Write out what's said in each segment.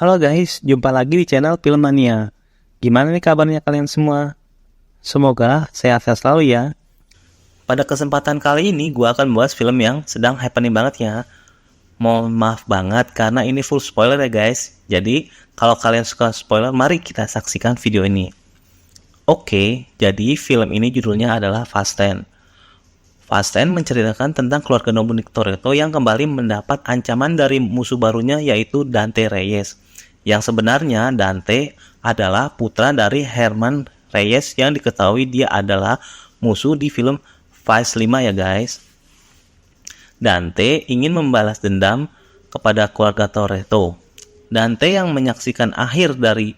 Halo guys, jumpa lagi di channel Filmmania. Gimana nih kabarnya kalian semua? Semoga sehat-sehat selalu ya. Pada kesempatan kali ini gue akan bahas film yang sedang happening banget ya. Mohon maaf banget karena ini full spoiler ya guys. Jadi kalau kalian suka spoiler, mari kita saksikan video ini. Oke, jadi film ini judulnya adalah Fast 10. Fast 10 menceritakan tentang keluarga Dominic Toretto yang kembali mendapat ancaman dari musuh barunya yaitu Dante Reyes. Yang sebenarnya Dante adalah putra dari Herman Reyes yang diketahui dia adalah musuh di film Vice 5 ya guys. Dante ingin membalas dendam kepada keluarga Toretto. Dante yang menyaksikan akhir dari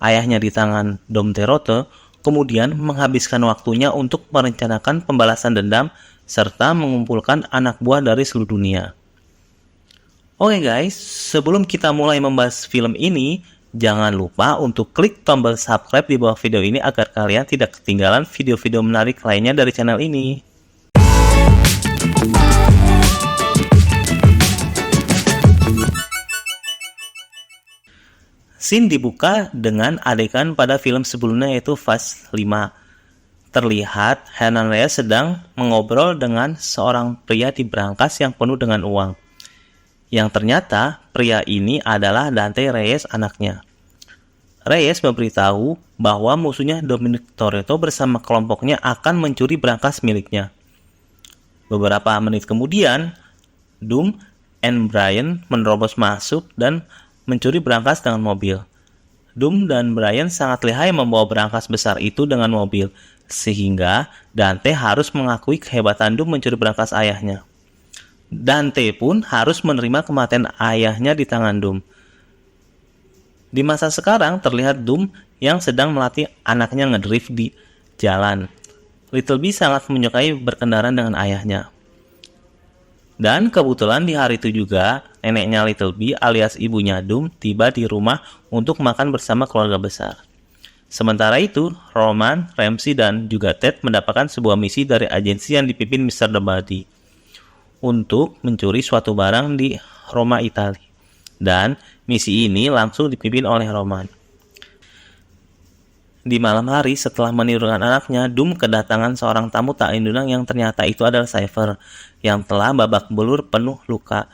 ayahnya di tangan Dom Toretto kemudian menghabiskan waktunya untuk merencanakan pembalasan dendam serta mengumpulkan anak buah dari seluruh dunia. Oke guys, sebelum kita mulai membahas film ini, jangan lupa untuk klik tombol subscribe di bawah video ini agar kalian tidak ketinggalan video-video menarik lainnya dari channel ini. Scene dibuka dengan adegan pada film sebelumnya yaitu Fast 5. Terlihat Herman Reyes sedang mengobrol dengan seorang pria di brankas yang penuh dengan uang. Yang ternyata pria ini adalah Dante Reyes anaknya. Reyes memberitahu bahwa musuhnya Dominic Toretto bersama kelompoknya akan mencuri brankas miliknya. Beberapa menit kemudian, Dom and Brian menerobos masuk dan mencuri brankas dengan mobil. Dom dan Brian sangat lihai membawa brankas besar itu dengan mobil, sehingga Dante harus mengakui kehebatan Dom mencuri brankas ayahnya. Dante pun harus menerima kematian ayahnya di tangan Dom. Di masa sekarang terlihat Dom yang sedang melatih anaknya ngedrift di jalan. Little B sangat menyukai berkendara dengan ayahnya. Dan kebetulan di hari itu juga, neneknya Little B alias ibunya Dom tiba di rumah untuk makan bersama keluarga besar. Sementara itu, Roman, Ramsey, dan juga Ted mendapatkan sebuah misi dari agensi yang dipimpin Mr. Dabadi untuk mencuri suatu barang di Roma, Italia. Dan misi ini langsung dipimpin oleh Roman. Di malam hari setelah menirukan anaknya, Dom kedatangan seorang tamu tak diundang yang ternyata itu adalah Cypher yang telah babak belur penuh luka.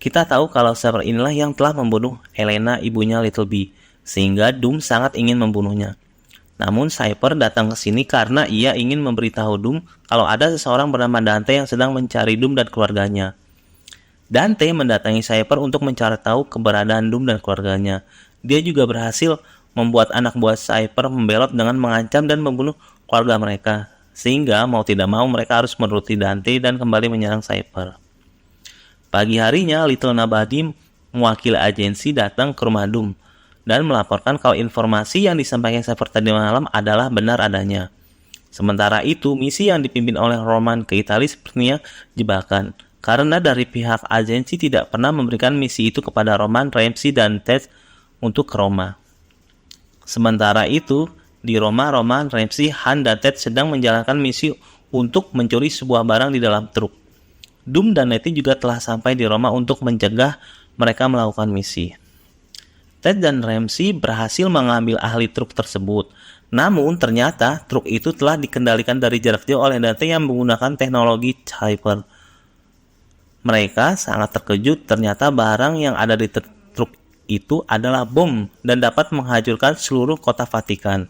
Kita tahu kalau Cypher inilah yang telah membunuh Elena, ibunya Little B, sehingga Dom sangat ingin membunuhnya. Namun Cypher datang ke sini karena ia ingin memberitahu Dom kalau ada seseorang bernama Dante yang sedang mencari Dom dan keluarganya. Dante mendatangi Cypher untuk mencari tahu keberadaan Dom dan keluarganya. Dia juga berhasil membuat anak buah Cypher membelot dengan mengancam dan membunuh keluarga mereka, sehingga mau tidak mau mereka harus menuruti Dante dan kembali menyerang Cypher. Pagi harinya, Little Nobody mewakili agensi datang ke rumah Dom dan melaporkan kalau informasi yang disampaikan Cypher tadi malam adalah benar adanya. Sementara itu, misi yang dipimpin oleh Roman ke Italia sepertinya jebakan, karena dari pihak agensi tidak pernah memberikan misi itu kepada Roman, Ramsey, dan Ted untuk ke Roma. Sementara itu, di Roma, Roman, Ramsey, Han, dan Ted sedang menjalankan misi untuk mencuri sebuah barang di dalam truk. Dom dan Letty juga telah sampai di Roma untuk mencegah mereka melakukan misi. Ted dan Ramsey berhasil mengambil ahli truk tersebut. Namun ternyata truk itu telah dikendalikan dari jarak jauh oleh Dante yang menggunakan teknologi Cypher. Mereka sangat terkejut ternyata barang yang ada di truk itu adalah bom dan dapat menghancurkan seluruh kota Vatikan.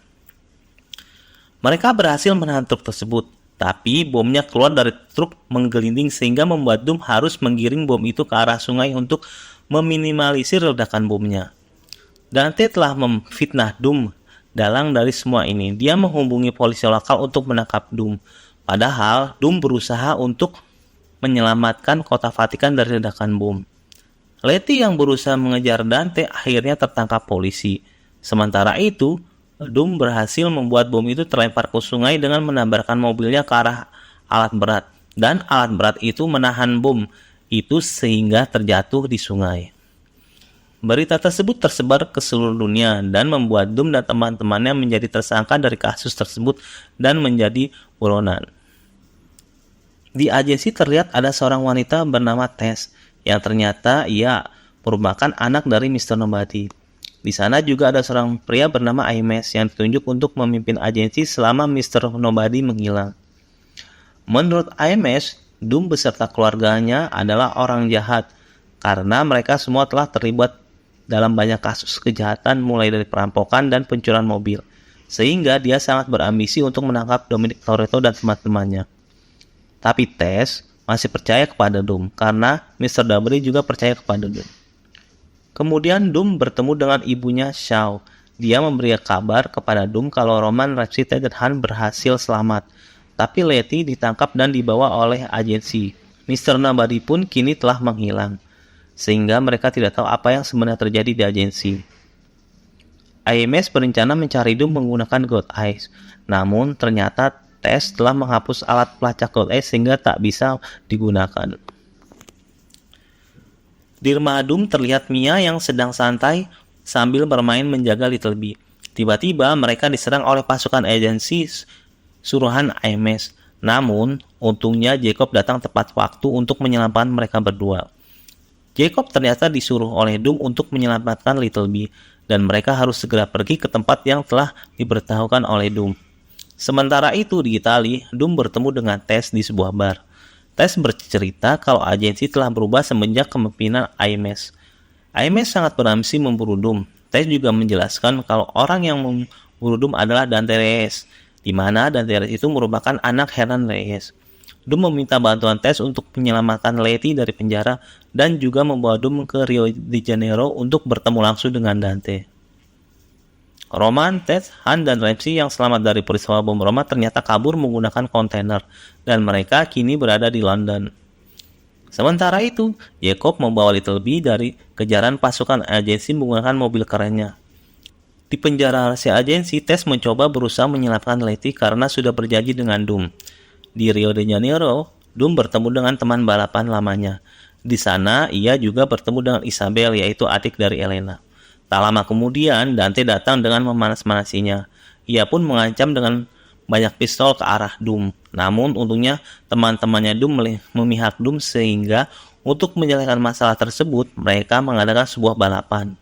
Mereka berhasil menahan truk tersebut, tapi bomnya keluar dari truk menggelinding sehingga membuat Dom harus menggiring bom itu ke arah sungai untuk meminimalisir ledakan bomnya. Dante telah memfitnah Dom. Dalang dari semua ini, dia menghubungi polisi lokal untuk menangkap Dom. Padahal Dom berusaha untuk menyelamatkan kota Vatikan dari ledakan bom. Letty yang berusaha mengejar Dante akhirnya tertangkap polisi. Sementara itu, Dom berhasil membuat bom itu terlempar ke sungai dengan menabrakkan mobilnya ke arah alat berat. Dan alat berat itu menahan bom itu sehingga terjatuh di sungai. Berita tersebut tersebar ke seluruh dunia dan membuat Dom dan teman-temannya menjadi tersangka dari kasus tersebut dan menjadi buronan. Di agensi terlihat ada seorang wanita bernama Tess yang ternyata ia merupakan anak dari Mr. Nobody. Di sana juga ada seorang pria bernama Ames yang ditunjuk untuk memimpin agensi selama Mr. Nobody menghilang. Menurut Ames, Doom beserta keluarganya adalah orang jahat karena mereka semua telah terlibat dalam banyak kasus kejahatan mulai dari perampokan dan pencurian mobil, sehingga dia sangat berambisi untuk menangkap Dominic Toretto dan teman-temannya. Tapi Tess masih percaya kepada Doom karena Mr. W juga percaya kepada Doom. Kemudian Doom bertemu dengan ibunya Shaw. Dia memberi kabar kepada Doom kalau Roman, Ramsey, Ted, dan Han berhasil selamat. Tapi Letty ditangkap dan dibawa oleh agensi. Mr. Nobody pun kini telah menghilang, sehingga mereka tidak tahu apa yang sebenarnya terjadi di agensi. Ames berencana mencari Doom menggunakan God Eyes, namun ternyata Tess telah menghapus alat pelacak God Eyes sehingga tak bisa digunakan. Di rumah Doom terlihat Mia yang sedang santai sambil bermain menjaga Little B. Tiba-tiba mereka diserang oleh pasukan agensi suruhan Ames. Namun, untungnya Jacob datang tepat waktu untuk menyelamatkan mereka berdua. Jacob ternyata disuruh oleh Doom untuk menyelamatkan Little B, dan mereka harus segera pergi ke tempat yang telah diberitahukan oleh Doom. Sementara itu di Italia, Doom bertemu dengan Tess di sebuah bar. Tess bercerita kalau agensi telah berubah semenjak kepemimpinan Ames. Ames sangat berambisi memburu Doom. Tess juga menjelaskan kalau orang yang memburu Doom adalah Dante Reyes, di mana Dante Reyes itu merupakan anak Hernan Reyes. Doom meminta bantuan Tess untuk menyelamatkan Letty dari penjara dan juga membawa Doom ke Rio de Janeiro untuk bertemu langsung dengan Dante. Roman, Ted, Han, dan Ramsey yang selamat dari peristiwa bom Roma ternyata kabur menggunakan kontainer, dan mereka kini berada di London. Sementara itu, Jacob membawa Little B dari kejaran pasukan agensi menggunakan mobil kerennya. Di penjara rahasia agensi, Tess mencoba berusaha menyelamatkan Letty karena sudah berjanji dengan Doom. Di Rio de Janeiro, Doom bertemu dengan teman balapan lamanya. Di sana, ia juga bertemu dengan Isabel, yaitu adik dari Elena. Tak lama kemudian, Dante datang dengan memanas-manasinya. Ia pun mengancam dengan banyak pistol ke arah Doom. Namun, untungnya teman-temannya Doom memihak Doom sehingga untuk menyelesaikan masalah tersebut, mereka mengadakan sebuah balapan.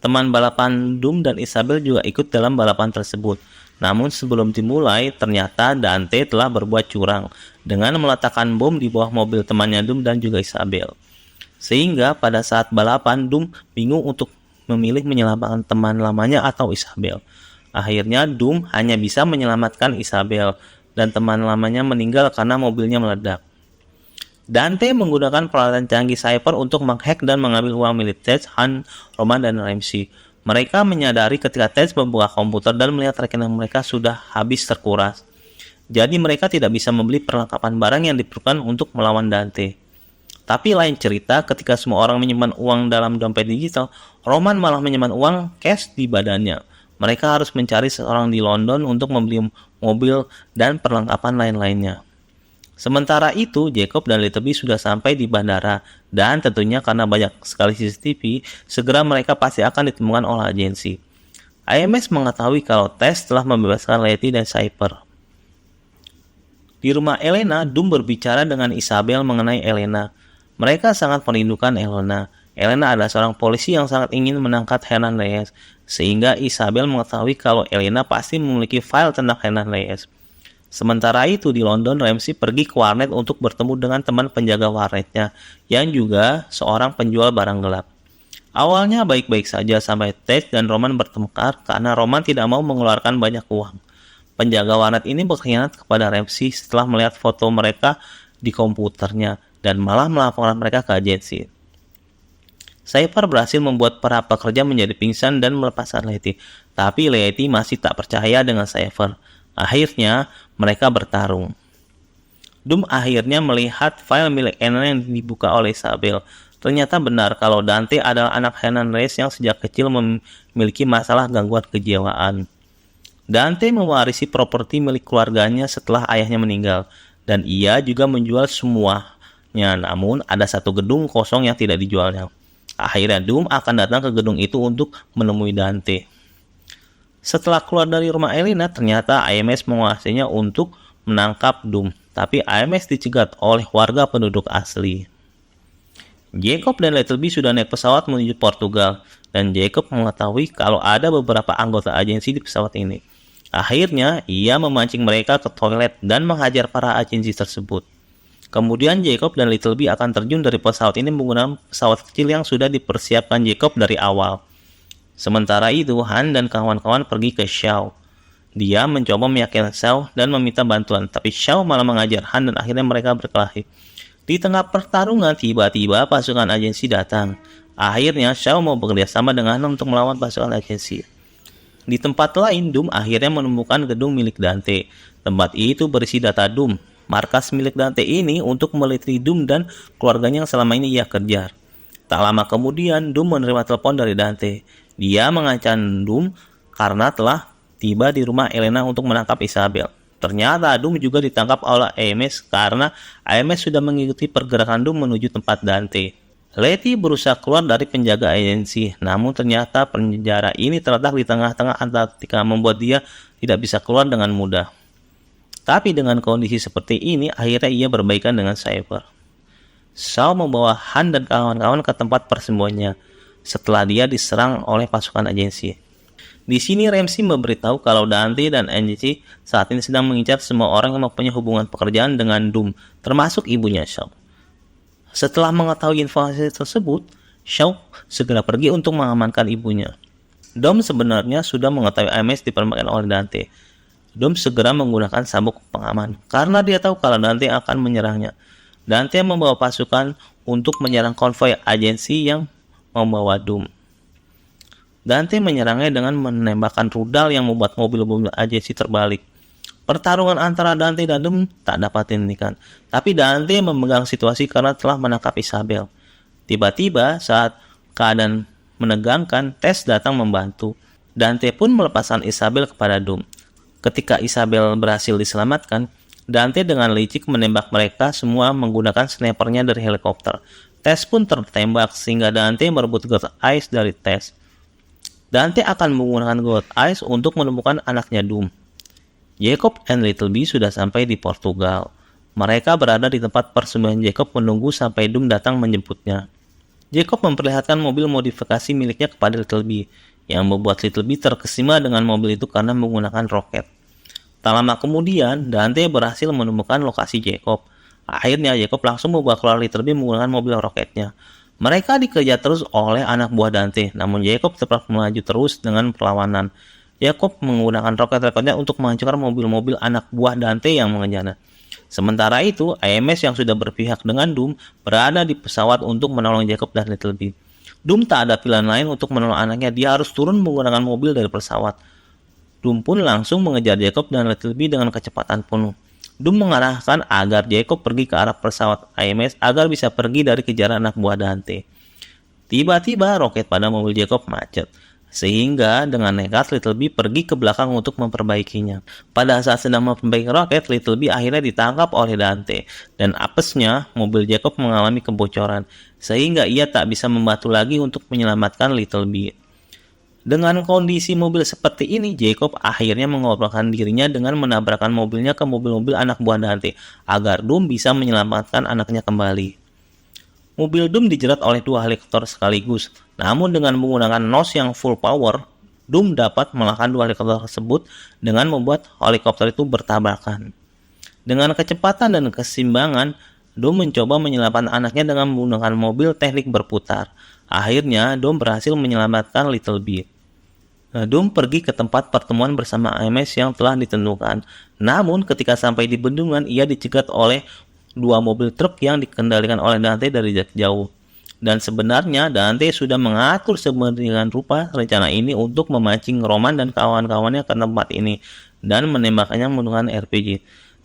Teman balapan Doom dan Isabel juga ikut dalam balapan tersebut. Namun sebelum dimulai, ternyata Dante telah berbuat curang dengan meletakkan bom di bawah mobil temannya Doom dan juga Isabel. Sehingga pada saat balapan, Doom bingung untuk memilih menyelamatkan teman lamanya atau Isabel. Akhirnya Doom hanya bisa menyelamatkan Isabel dan teman lamanya meninggal karena mobilnya meledak. Dante menggunakan peralatan canggih cyber untuk menghack dan mengambil uang milik Ted, Han, Roman, dan Ramsey. Mereka menyadari ketika Ted membuka komputer dan melihat rekening mereka sudah habis terkuras. Jadi mereka tidak bisa membeli perlengkapan barang yang diperlukan untuk melawan Dante. Tapi lain cerita ketika semua orang menyimpan uang dalam dompet digital, Roman malah menyimpan uang cash di badannya. Mereka harus mencari seseorang di London untuk membeli mobil dan perlengkapan lain-lainnya. Sementara itu, Jacob dan Little B sudah sampai di bandara, dan tentunya karena banyak sekali CCTV, segera mereka pasti akan ditemukan oleh agensi. Ames mengetahui kalau Tess telah membebaskan Letty dan Cypher. Di rumah Elena, Doom berbicara dengan Isabel mengenai Elena. Mereka sangat merindukan Elena. Elena adalah seorang polisi yang sangat ingin menangkap Hernan Reyes, sehingga Isabel mengetahui kalau Elena pasti memiliki file tentang Hernan Reyes. Sementara itu di London, Ramsey pergi ke warnet untuk bertemu dengan teman penjaga warnetnya, yang juga seorang penjual barang gelap. Awalnya baik-baik saja sampai Ted dan Roman bertengkar karena Roman tidak mau mengeluarkan banyak uang. Penjaga warnet ini berkhianat kepada Ramsey setelah melihat foto mereka di komputernya dan malah melaporkan mereka ke agensi. Cypher berhasil membuat para pekerja menjadi pingsan dan melepaskan Letty, tapi Letty masih tak percaya dengan Cypher. Akhirnya, mereka bertarung. Doom akhirnya melihat file milik Hernan yang dibuka oleh Isabel. Ternyata benar kalau Dante adalah anak Hernan Reyes yang sejak kecil memiliki masalah gangguan kejiwaan. Dante mewarisi properti milik keluarganya setelah ayahnya meninggal, dan ia juga menjual semuanya. Namun, ada satu gedung kosong yang tidak dijualnya. Akhirnya Doom akan datang ke gedung itu untuk menemui Dante. Setelah keluar dari rumah Elena, ternyata Ames menguasainya untuk menangkap Doom, tapi Ames dicegat oleh warga penduduk asli. Jacob dan Little B sudah naik pesawat menuju Portugal, dan Jacob mengetahui kalau ada beberapa anggota agensi di pesawat ini. Akhirnya, ia memancing mereka ke toilet dan menghajar para agensi tersebut. Kemudian Jacob dan Little B akan terjun dari pesawat ini menggunakan pesawat kecil yang sudah dipersiapkan Jacob dari awal. Sementara itu, Han dan kawan-kawan pergi ke Shaw. Dia mencoba meyakinkan Shaw dan meminta bantuan, tapi Shaw malah mengajar Han dan akhirnya mereka berkelahi. Di tengah pertarungan, tiba-tiba pasukan agensi datang. Akhirnya, Shaw mau bekerja sama dengan Han untuk melawan pasukan agensi. Di tempat lain, Doom akhirnya menemukan gedung milik Dante. Tempat itu berisi data Doom, markas milik Dante ini untuk meliteri Doom dan keluarganya yang selama ini ia kejar. Tak lama kemudian, Doom menerima telepon dari Dante. Dia mengancam Doom karena telah tiba di rumah Elena untuk menangkap Isabel. Ternyata Doom juga ditangkap oleh AMS karena AMS sudah mengikuti pergerakan Doom menuju tempat Dante. Letty berusaha keluar dari penjaga agensi, namun ternyata penjara ini terletak di tengah-tengah Antartika membuat dia tidak bisa keluar dengan mudah. Tapi dengan kondisi seperti ini, akhirnya ia berbaikan dengan Cypher. Shaw membawa Han dan kawan-kawan ke tempat persembunyiannya setelah dia diserang oleh pasukan agensi. Di sini Ramsey memberitahu kalau Dante dan agensi saat ini sedang mengincar semua orang yang mempunyai hubungan pekerjaan dengan Doom, termasuk ibunya Shaw. Setelah mengetahui informasi tersebut, Shaw segera pergi untuk mengamankan ibunya. Dom sebenarnya sudah mengetahui AMS dipermainkan oleh Dante. Dom segera menggunakan sabuk pengaman karena dia tahu kalau Dante akan menyerangnya. Dante membawa pasukan untuk menyerang konvoi agensi yang membawa Doom. Dante menyerangnya dengan menembakkan rudal yang membuat mobil-mobil agensi terbalik. Pertarungan antara Dante dan Doom tak dapat dihentikan, tapi Dante memegang situasi karena telah menangkap Isabel. Tiba-tiba saat keadaan menegangkan, Tess datang membantu. Dante pun melepaskan Isabel kepada Doom. Ketika Isabel berhasil diselamatkan, Dante dengan licik menembak mereka semua menggunakan snipernya dari helikopter. Tess pun tertembak sehingga Dante merebut God Eyes dari Tess. Dante akan menggunakan God Eyes untuk menemukan anaknya Doom. Jacob dan Little B sudah sampai di Portugal. Mereka berada di tempat persembunyian Jacob menunggu sampai Doom datang menjemputnya. Jacob memperlihatkan mobil modifikasi miliknya kepada Little B, yang membuat Little B terkesima dengan mobil itu karena menggunakan roket. Tak lama kemudian, Dante berhasil menemukan lokasi Jacob. Akhirnya Jacob langsung membawa keluar Little B menggunakan mobil roketnya. Mereka dikejar terus oleh anak buah Dante, namun Jacob tetap melaju terus dengan perlawanan. Jacob menggunakan roket-roketnya untuk menghancurkan mobil-mobil anak buah Dante yang mengejarnya. Sementara itu, AMS yang sudah berpihak dengan Doom berada di pesawat untuk menolong Jacob dan Little B. Doom tak ada pilihan lain untuk menolong anaknya, dia harus turun menggunakan mobil dari pesawat. Doom pun langsung mengejar Jacob dan Little B dengan kecepatan penuh. Doom mengarahkan agar Jacob pergi ke arah pesawat AMS agar bisa pergi dari kejaran anak buah Dante. Tiba-tiba roket pada mobil Jacob macet, sehingga dengan nekat Little B pergi ke belakang untuk memperbaikinya. Pada saat sedang memperbaiki roket, Little B akhirnya ditangkap oleh Dante, dan apesnya mobil Jacob mengalami kebocoran, sehingga ia tak bisa membantu lagi untuk menyelamatkan Little B. Dengan kondisi mobil seperti ini, Jacob akhirnya mengorbankan dirinya dengan menabrakkan mobilnya ke mobil-mobil anak buah Dante, agar Doom bisa menyelamatkan anaknya kembali. Mobil Doom dijerat oleh dua helikopter sekaligus, namun dengan menggunakan nos yang full power, Doom dapat mengalahkan dua helikopter tersebut dengan membuat helikopter itu bertabrakan. Dengan kecepatan dan keseimbangan, Doom mencoba menyelamatkan anaknya dengan menggunakan mobil teknik berputar. Akhirnya, Doom berhasil menyelamatkan Little B. Doom pergi ke tempat pertemuan bersama AMS yang telah ditentukan. Namun, ketika sampai di bendungan, ia dicegat oleh dua mobil truk yang dikendalikan oleh Dante dari jarak jauh. Dan sebenarnya Dante sudah mengatur sedemikian rupa rencana ini untuk memancing Roman dan kawan-kawannya ke tempat ini dan menembakkannya menggunakan RPG.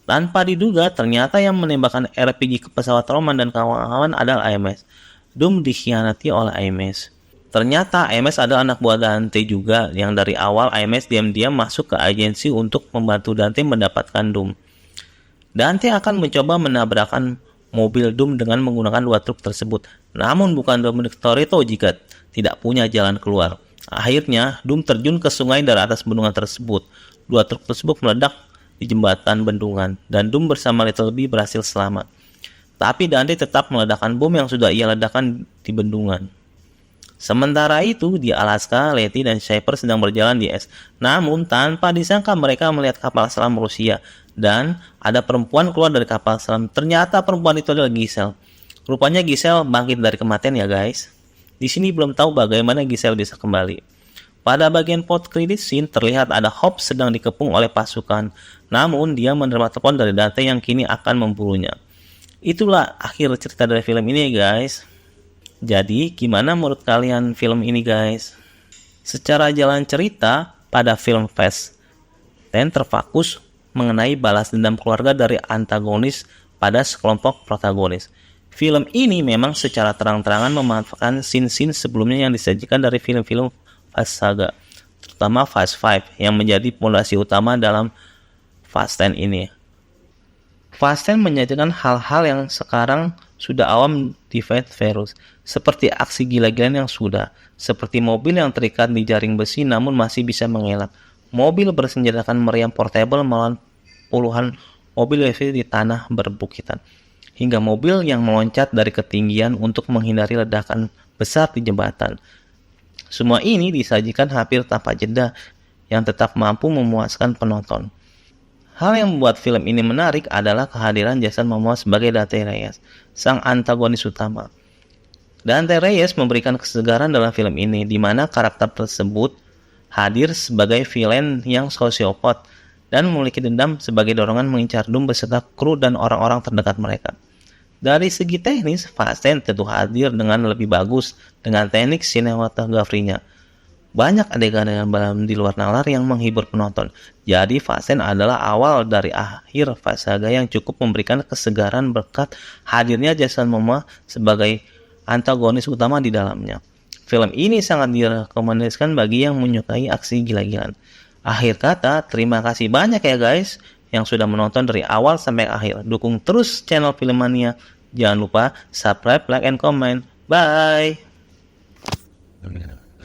Tanpa diduga, ternyata yang menembakkan RPG ke pesawat Roman dan kawan-kawan adalah AMS. Doom dikhianati oleh AMS. Ternyata AMS adalah anak buah Dante juga, yang dari awal AMS diam-diam masuk ke agensi untuk membantu Dante mendapatkan Doom. Dante akan mencoba menabrakkan mobil Doom dengan menggunakan dua truk tersebut, namun bukan Dominic Toretto jika tidak punya jalan keluar. Akhirnya, Doom terjun ke sungai dari atas bendungan tersebut. Dua truk tersebut meledak di jembatan bendungan, dan Doom bersama Little B berhasil selamat. Tapi Dante tetap meledakkan bom yang sudah ia ledakan di bendungan. Sementara itu, di Alaska, Letty dan Shepard sedang berjalan di es. Namun, tanpa disangka mereka melihat kapal selam Rusia. Dan ada perempuan keluar dari kapal selam. Ternyata perempuan itu adalah Giselle. Rupanya Giselle bangkit dari kematian ya guys. Di sini belum tahu bagaimana Giselle bisa kembali. Pada bagian post credit scene terlihat ada Hope sedang dikepung oleh pasukan. Namun, dia menerima telepon dari Dante yang kini akan memburunya. Itulah akhir cerita dari film ini guys. Jadi, gimana menurut kalian film ini guys? Secara jalan cerita, pada film Fast 10 terfokus mengenai balas dendam keluarga dari antagonis pada sekelompok protagonis. Film ini memang secara terang-terangan memanfaatkan scene-scene sebelumnya yang disajikan dari film-film Fast Saga, terutama Fast 5 yang menjadi fondasi utama dalam Fast 10 ini. Fast 10 menyajikan hal-hal yang sekarang sudah awam di Fast Furious, seperti aksi gila-gilaan yang sudah, seperti mobil yang terikat di jaring besi namun masih bisa mengelak, mobil bersenjatakan meriam portable melawan puluhan mobil heavy di tanah berbukitan, hingga mobil yang meloncat dari ketinggian untuk menghindari ledakan besar di jembatan. Semua ini disajikan hampir tanpa jeda yang tetap mampu memuaskan penonton. Hal yang membuat film ini menarik adalah kehadiran Jason Momoa sebagai Dante Reyes, sang antagonis utama. Dante Reyes memberikan kesegaran dalam film ini, di mana karakter tersebut hadir sebagai villain yang sosiopat dan memiliki dendam sebagai dorongan mengincar Doom beserta kru dan orang-orang terdekat mereka. Dari segi teknis, Fast 10 tentu hadir dengan lebih bagus dengan teknik sinematografinya. Banyak adegan dengan balon di luar nalar yang menghibur penonton. Jadi Fast 10 adalah awal dari akhir Fast Saga yang cukup memberikan kesegaran berkat hadirnya Jason Momoa sebagai antagonis utama di dalamnya. Film ini sangat direkomendasikan bagi yang menyukai aksi gila-gilaan. Akhir kata, terima kasih banyak ya guys yang sudah menonton dari awal sampai akhir. Dukung terus channel Filmania. Jangan lupa subscribe, like, and comment. Bye!